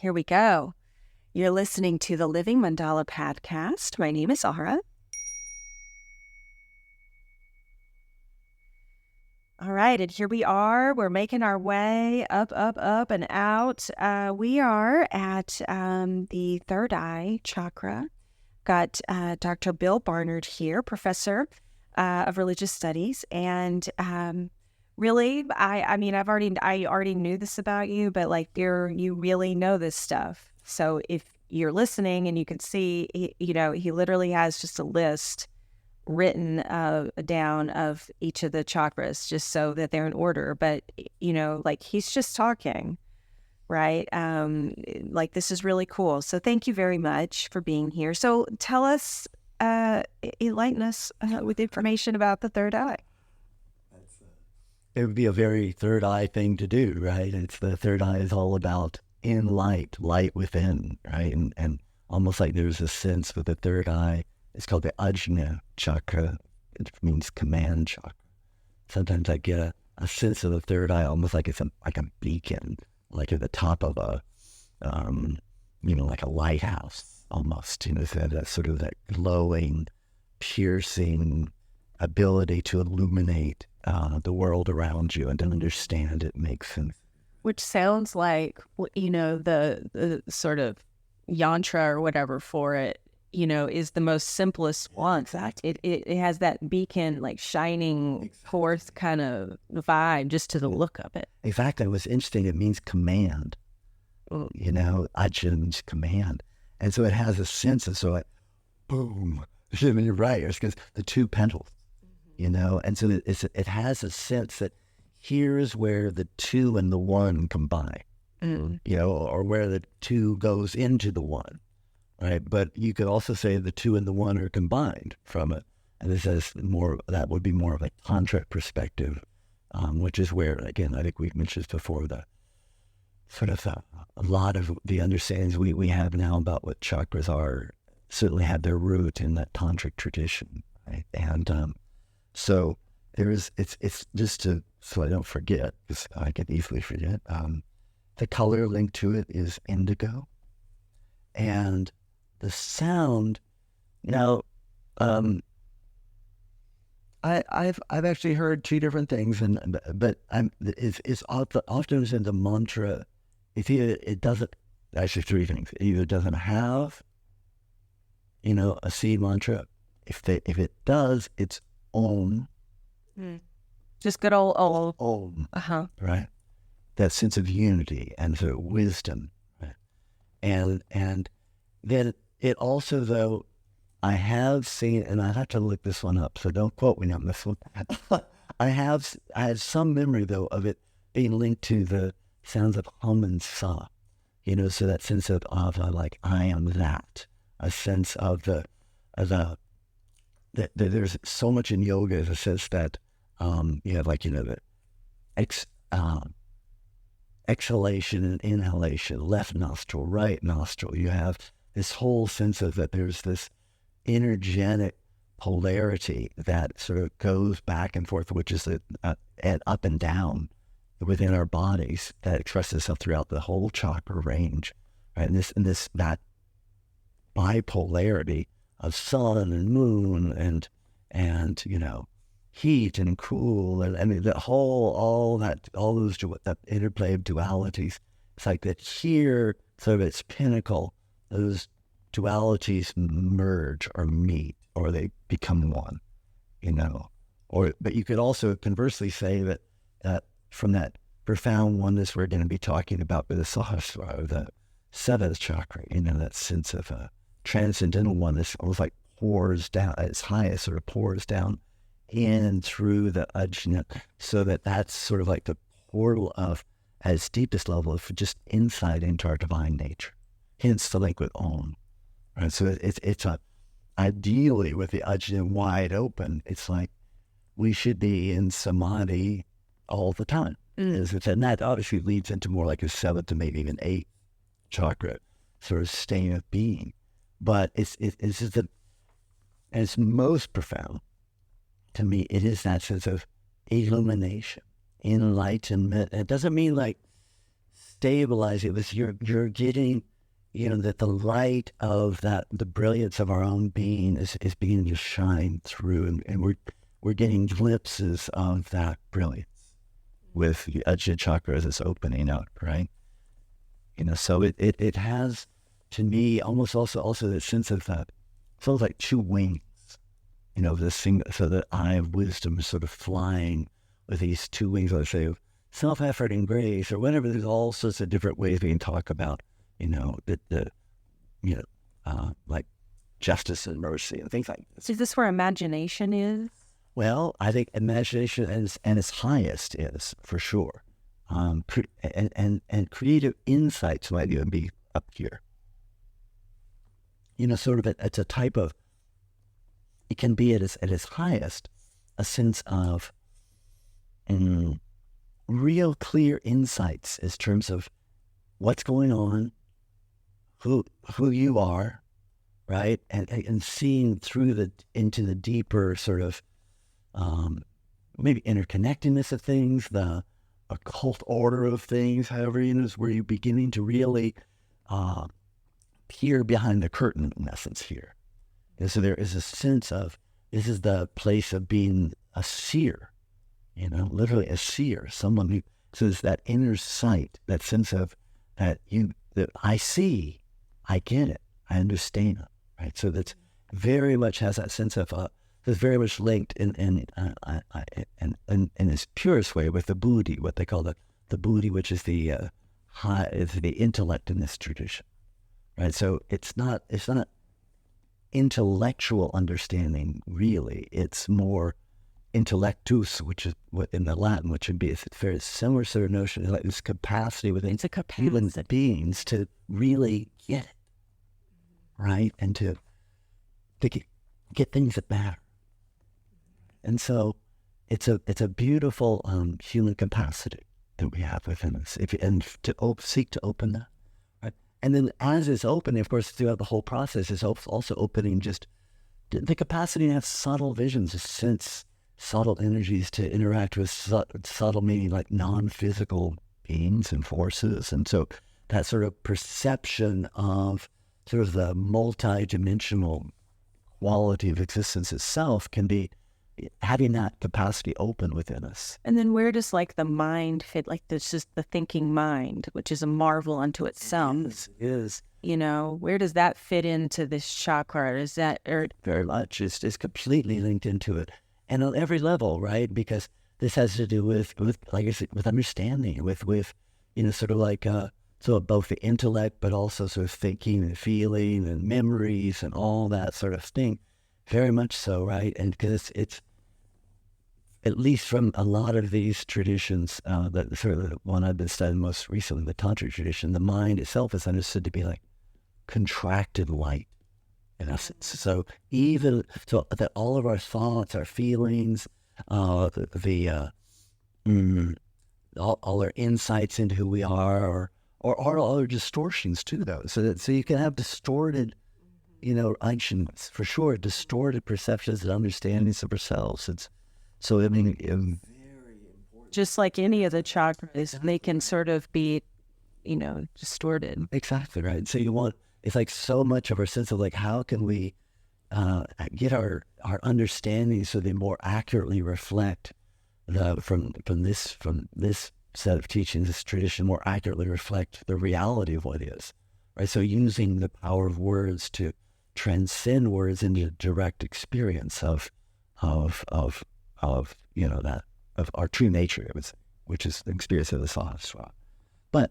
Here we go. You're listening to the Living Mandala podcast. My name is Zahra. All right, and here we are. We're making our way up, and out. We are at the third eye chakra. Got Dr. Bill Barnard here, professor of religious studies, and really, I already knew this about you, but like you really know this stuff. So if you're listening and you can see, he literally has just a list written down of each of the chakras just so that they're in order. But, like he's just talking, right? Like this is really cool. So thank you very much for being here. So tell us, enlighten us with information about the third eye. It would be a very third eye thing to do, right? It's the third eye is all about in light within, right? And almost like there's a sense with the third eye. It's called the Ajna Chakra. It means command chakra. Sometimes I get a sense of the third eye almost like it's like a beacon, like at the top of a, like a lighthouse almost. So that sort of that glowing, piercing ability to illuminate the world around you and to understand it makes sense. Which sounds like, the sort of yantra or whatever for it, is the most simplest one. Exactly. It has that beacon, like shining forth kind of vibe just to the look of it. Exactly. It was interesting. It means command. Ajna means command. And so it has a sense of like, boom. You're right. It's because the two pentals, and so it has a sense that here's where the two and the one combine, or where the two goes into the one. Right, but you could also say the two and the one are combined from it, and this is that would be more of a tantric perspective, which is where, again, I think we've mentioned before, the sort of a lot of the understandings we have now about what chakras are certainly have their root in that tantric tradition, right? And so it's just so I don't forget, because I can easily forget. The color linked to it is indigo, and the sound. Now, I've actually heard two different things, but it's often in the mantra. It doesn't. Actually, three things. It either doesn't have, a seed mantra. If it does, it's Om. Just good old Om. Right. That sense of unity and sort of wisdom, right? And then it also, though, I have seen, and I have to look this one up, so don't quote me on this one. I had some memory, though, of it being linked to the sounds of hum and sa, so that sense of like, I am that, a sense of that there's so much in yoga, the sense that you have the exhalation and inhalation, left nostril, right nostril. You have this whole sense of that there's this energetic polarity that sort of goes back and forth, which is an up and down within our bodies that expresses itself throughout the whole chakra range, right? And that bipolarity of sun and moon and heat and cool, and I mean all those that interplay of dualities. It's like that here, sort of its pinnacle, those dualities merge or meet, or they become one, but you could also conversely say that from that profound oneness we're going to be talking about with the Sahasrara, the seventh chakra, that sense of transcendental oneness, almost like pours down at its highest, sort of pours down in and through the Ajna, so that's sort of like the portal of, at its deepest level, of just insight into our divine nature. Hence the link with Om. Right? So it's ideally with the Ajna wide open, it's like we should be in samadhi all the time. And that obviously leads into more like a seventh to maybe even eighth chakra sort of state of being. But it's most profound to me. It is that sense of illumination, enlightenment. It doesn't mean like stabilizing. You're getting, that the light of the brilliance of our own being is beginning to shine through, and we're getting glimpses of that brilliance with the Ajna Chakra as it's opening up, right? So it has, to me, almost also the sense of that, feels like two wings, this thing, so the eye of wisdom is sort of flying with these two wings, let's say, of self-effort and grace, or whatever. There's all sorts of different ways we can talk about, like justice and mercy and things like this. Is this where imagination is? Well, I think imagination and its highest is, for sure. And creative insights might even be up here. Sort of it's a type of, it can be at its highest, a sense of real clear insights in terms of what's going on, who you are, right? And seeing through into the deeper sort of maybe interconnectedness of things, the occult order of things, however, is where you're beginning to really peer behind the curtain, in essence, here. And so there is a sense of, this is the place of being a seer, literally a seer, someone who, so it's that inner sight, that sense of that I see, I get it, I understand it, right? So that's very much has that sense of, it's very much linked in its purest way with the Buddhi, what they call the Buddhi, which is the intellect in this tradition, right? So it's not intellectual understanding, really. It's more intellectus, which is what in the Latin, which would be a very similar sort of notion, like this capacity within human beings to really get it, right? And to get things that matter. And so it's a beautiful human capacity that we have within us, and to seek to open that. And then as it's opening, of course, throughout the whole process, it's also opening just the capacity to have subtle visions, to sense subtle energies, to interact with subtle, meaning like non-physical beings and forces. And so that sort of perception of sort of the multi-dimensional quality of existence itself can be having that capacity open within us. And then where does like the mind fit? Like this is the thinking mind, which is a marvel unto itself. It is. Where does that fit into this chakra? Is that very much? It's completely linked into it, and on every level, right? Because this has to do with like I said, with understanding, with sort of like so both the intellect, but also sort of thinking and feeling and memories and all that sort of thing. Very much so, right? And because it's at least from a lot of these traditions, that sort of the one I've been studying most recently, the Tantric tradition, the mind itself is understood to be like contracted light, in essence. So that all of our thoughts, our feelings, all our insights into who we are, or all our distortions too, though. So you can have distorted, actions, for sure, distorted perceptions and understandings of ourselves. So I mean, very important. Just like any of the chakras, they can sort of be, distorted. Exactly, right. So it's like so much of our sense of like, how can we get our understanding so they more accurately reflect from this set of teachings, this tradition, more accurately reflect the reality of what is, right? So using the power of words to transcend words into direct experience of our true nature, I would say, which is the experience of the Sahasrara. But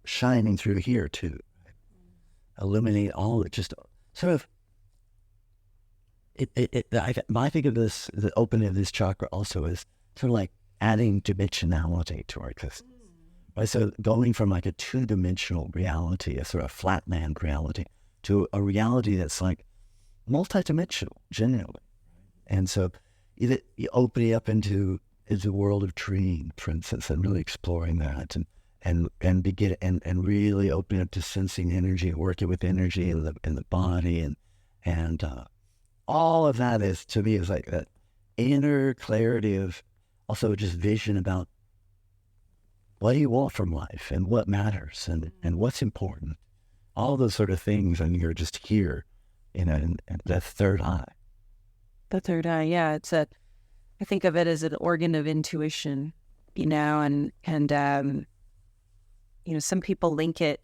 shining through here too, right? Illuminate all of it, just sort of. I think of this, the opening of this chakra also as sort of like adding dimensionality to our existence. Right? So going from like a two-dimensional reality, a sort of flatland reality, to a reality that's like multidimensional, genuinely. And so you open it up into the world of dream, for instance, and really exploring that, and begin and really opening up to sensing energy, working with energy in the body, and all of that is, to me, is like that inner clarity of also just vision about what do you want from life, and what matters, and what's important, all those sort of things, and you're just here, in that third eye. The third eye, yeah. I think of it as an organ of intuition, and some people link it,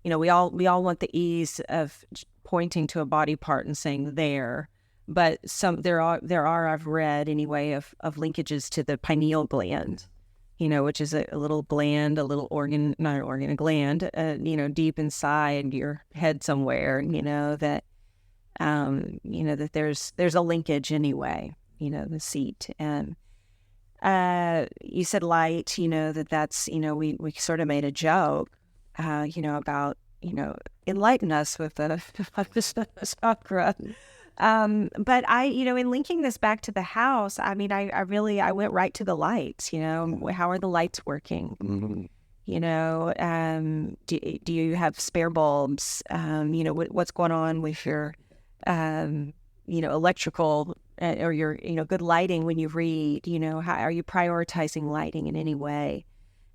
we all want the ease of pointing to a body part and saying there, but there are I've read anyway of linkages to the pineal gland, which is a little gland, a little organ, not an organ, a gland, deep inside your head somewhere, that that there's a linkage anyway, the seat. And you said light, that's, we sort of made a joke, about, enlighten us with the chakra. But in linking this back to the house, I mean, I went right to the lights, how are the lights working? Mm-hmm. Do you have spare bulbs? What's going on with your, electrical or your, good lighting when you read, how are you prioritizing lighting in any way?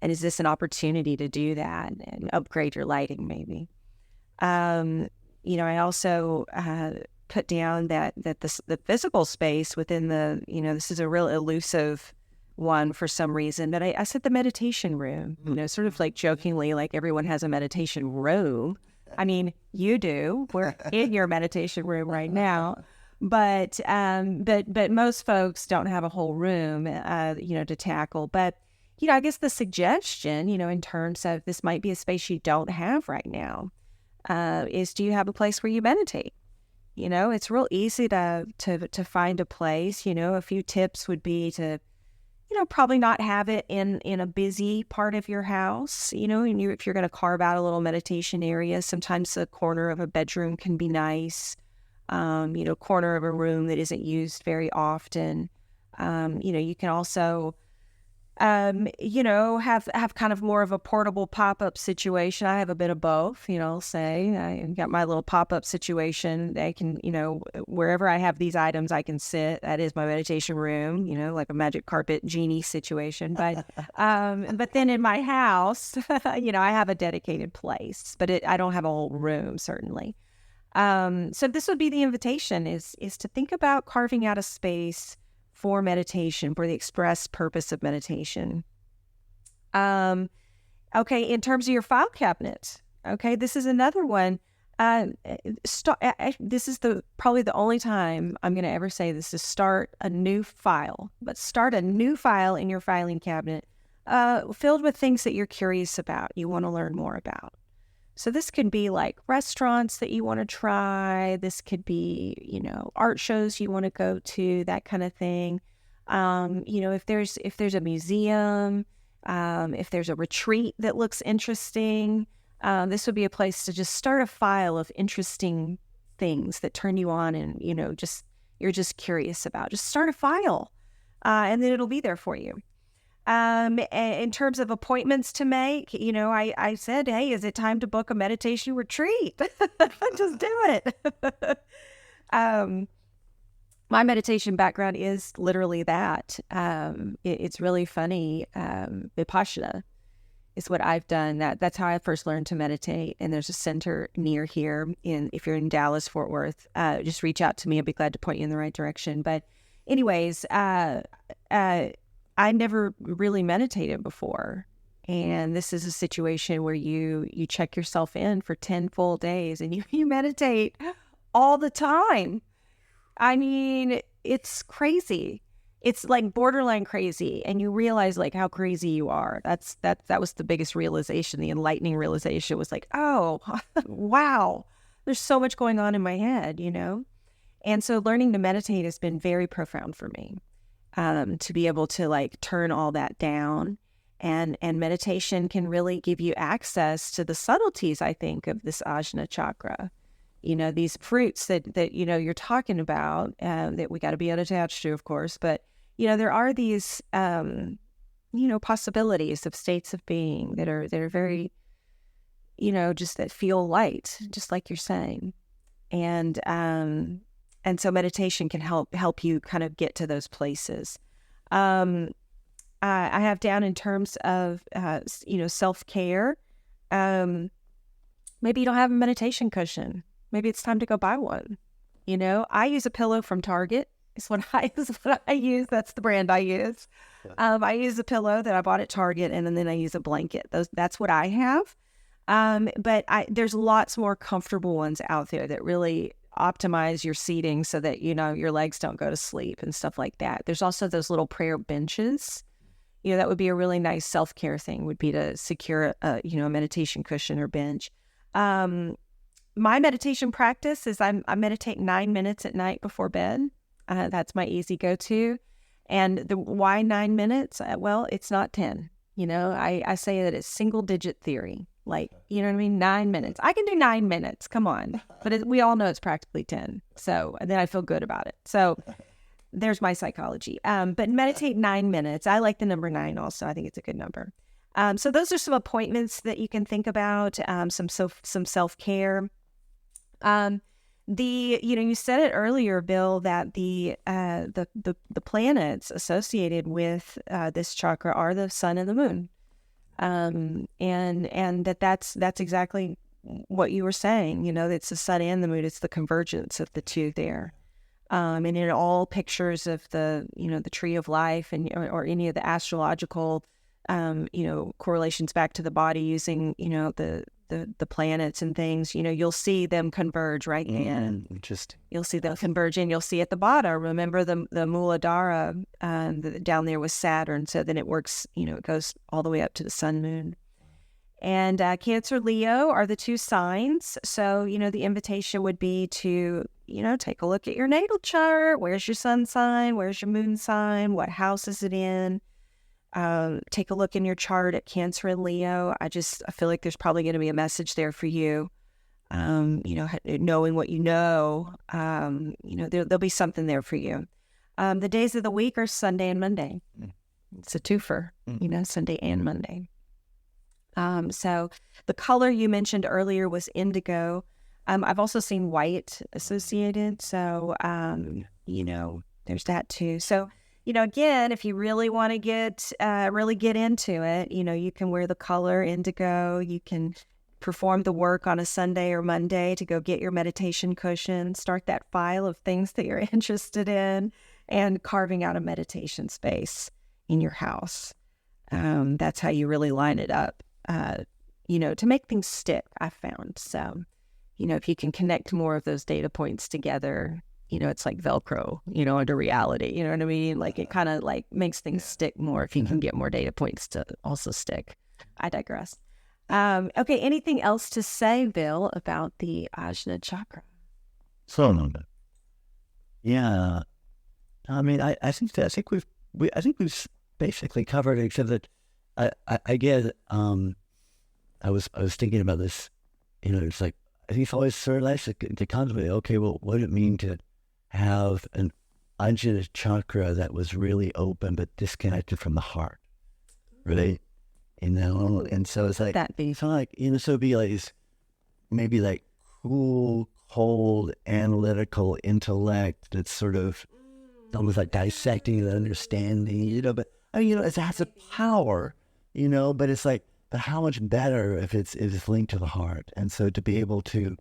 And is this an opportunity to do that and upgrade your lighting maybe? I also put down that the physical space within the, this is a real elusive one for some reason, but I said the meditation room, sort of like jokingly, like everyone has a meditation room. I mean, you do. We're in your meditation room right now. But most folks don't have a whole room, to tackle. But, I guess the suggestion, in terms of this might be a space you don't have right now, is do you have a place where you meditate? It's real easy to find a place. A few tips would be to, probably not have it in a busy part of your house. And if you're going to carve out a little meditation area, sometimes the corner of a bedroom can be nice. Corner of a room that isn't used very often. You can also, have kind of more of a portable pop-up situation. I have a bit of both, say I got my little pop-up situation. They can, wherever I have these items, I can sit. That is my meditation room, like a magic carpet genie situation. But then in my house, I have a dedicated place, but I don't have a whole room, certainly. So this would be the invitation is to think about carving out a space for meditation, for the express purpose of meditation. Okay, in terms of your file cabinet, okay, this is another one. This is probably the only time I'm going to ever say this is start a new file, but start a new file in your filing cabinet filled with things that you're curious about, you want to learn more about. So this could be like restaurants that you want to try. This could be, art shows you want to go to, that kind of thing. If there's a museum, if there's a retreat that looks interesting, this would be a place to just start a file of interesting things that turn you on and, you're just curious about. Just start a file, and then it'll be there for you. In terms of appointments to make, I said, hey, is it time to book a meditation retreat? Just do it. My meditation background is literally that. It's really funny. Vipassana is what I've done. That's how I first learned to meditate. And there's a center near here. If you're in Dallas, Fort Worth, just reach out to me. I'll be glad to point you in the right direction. But anyways, I never really meditated before. And this is a situation where you check yourself in for 10 full days and you meditate all the time. I mean, it's crazy. It's like borderline crazy. And you realize like how crazy you are. That was the biggest realization. The enlightening realization was like, oh, wow, there's so much going on in my head, And so learning to meditate has been very profound for me. To be able to like turn all that down, and meditation can really give you access to the subtleties, I think, of this Ajna Chakra. These fruits that you're talking about, that we got to be unattached to, of course. But there are these possibilities of states of being that are very just that feel light, just like you're saying, And so meditation can help you kind of get to those places. I I have down in terms of, self-care. Maybe you don't have a meditation cushion. Maybe it's time to go buy one. I use a pillow from Target. Is what I use. That's the brand I use. I use a pillow that I bought at Target, and then I use a blanket. That's what I have. But there's lots more comfortable ones out there that really optimize your seating so that, your legs don't go to sleep and stuff like that. There's also those little prayer benches. That would be a really nice self-care thing, would be to secure a meditation cushion or bench. My meditation practice is I meditate 9 minutes at night before bed. That's my easy go-to. And why 9 minutes? Well, it's not 10. I say that it's single-digit theory. Like, you know what I mean? 9 minutes. I can do 9 minutes. Come on. But we all know it's practically 10. So then I feel good about it. So there's my psychology. But meditate 9 minutes. I like the number 9 also. I think it's a good number. So those are some appointments that you can think about, some self-care. You said it earlier, Bill, that the planets associated with this chakra are the sun and the moon. And that's exactly what you were saying. It's the sun and the moon. It's the convergence of the two there. And in all pictures of the tree of life or any of the astrological, correlations back to the body using, the planets and things, you'll see them converge, right? And you'll see them converge, and you'll see at the bottom, remember the Muladhara, down there was Saturn. So then it works, it goes all the way up to the sun, moon. And Cancer, Leo are the two signs. So, the invitation would be to, take a look at your natal chart. Where's your sun sign? Where's your moon sign? What house is it in? Take a look in your chart at Cancer and Leo. I feel like there's probably going to be a message there for you. Knowing what there'll be something there for you. The days of the week are Sunday and Monday. It's a twofer, Sunday and Monday. So the color you mentioned earlier was indigo. I've also seen white associated. So, there's that too. So, again, if you really want to get into it, you can wear the color indigo. You can perform the work on a Sunday or Monday to go get your meditation cushion, start that file of things that you're interested in, and carving out a meditation space in your house. That's how you really line it up, to make things stick, I found. So, if you can connect more of those data points together, it's like Velcro, into reality, you know what I mean? Like it kind of like makes things stick more if you can get more data points to also stick. I digress. Okay. Anything else to say, Bill, about the Ajna Chakra? So, yeah. I mean, I think we've basically covered it, except that I get, I was thinking about this, it's like, I think it's always sort of nice to contemplate, okay, well, what did it mean to have an Ajna Chakra that was really open but disconnected from the heart, really? And so it's like, so it'd be like this, maybe like cool, cold, analytical intellect that's sort of almost like dissecting and understanding, but it has a power, but it's like, but how much better if it's linked to the heart. And so to be able to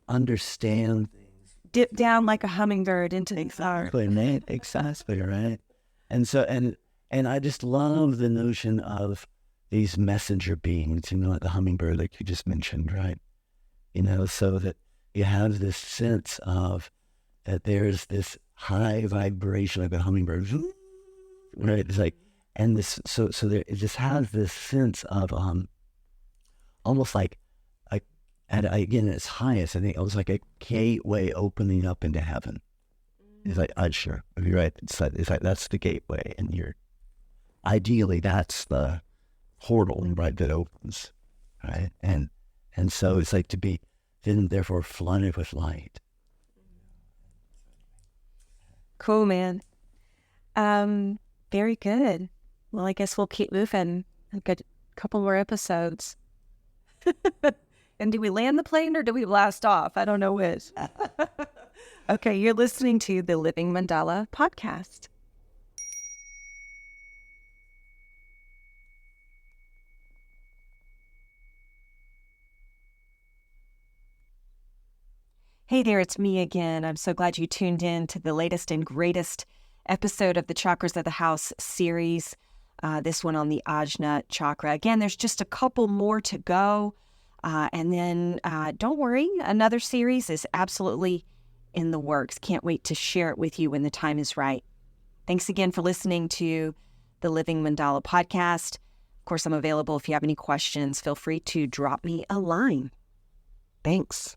understand things. Dip down like a hummingbird into the heart. Exactly, right? And so, and I just love the notion of these messenger beings, like the hummingbird, like you just mentioned, right? So that you have this sense of that there's this high vibration like a hummingbird, right? It's like, and this, so there, it just has this sense of almost like and again, at its highest, I think it was like a gateway opening up into heaven. It's like, sure, you're right. It's like that's the gateway, and ideally that's the portal, right, that opens, right? And so it's like to be then therefore flooded with light. Cool, man. Very good. Well, I guess we'll keep moving. I've got a couple more episodes. And do we land the plane or do we blast off? I don't know which. Okay, you're listening to the Living Mandala podcast. Hey there, it's me again. I'm so glad you tuned in to the latest and greatest episode of the Chakras of the House series, this one on the Ajna Chakra. Again, there's just a couple more to go. And then don't worry, another series is absolutely in the works. Can't wait to share it with you when the time is right. Thanks again for listening to the Living Mandala podcast. Of course, I'm available if you have any questions. Feel free to drop me a line. Thanks.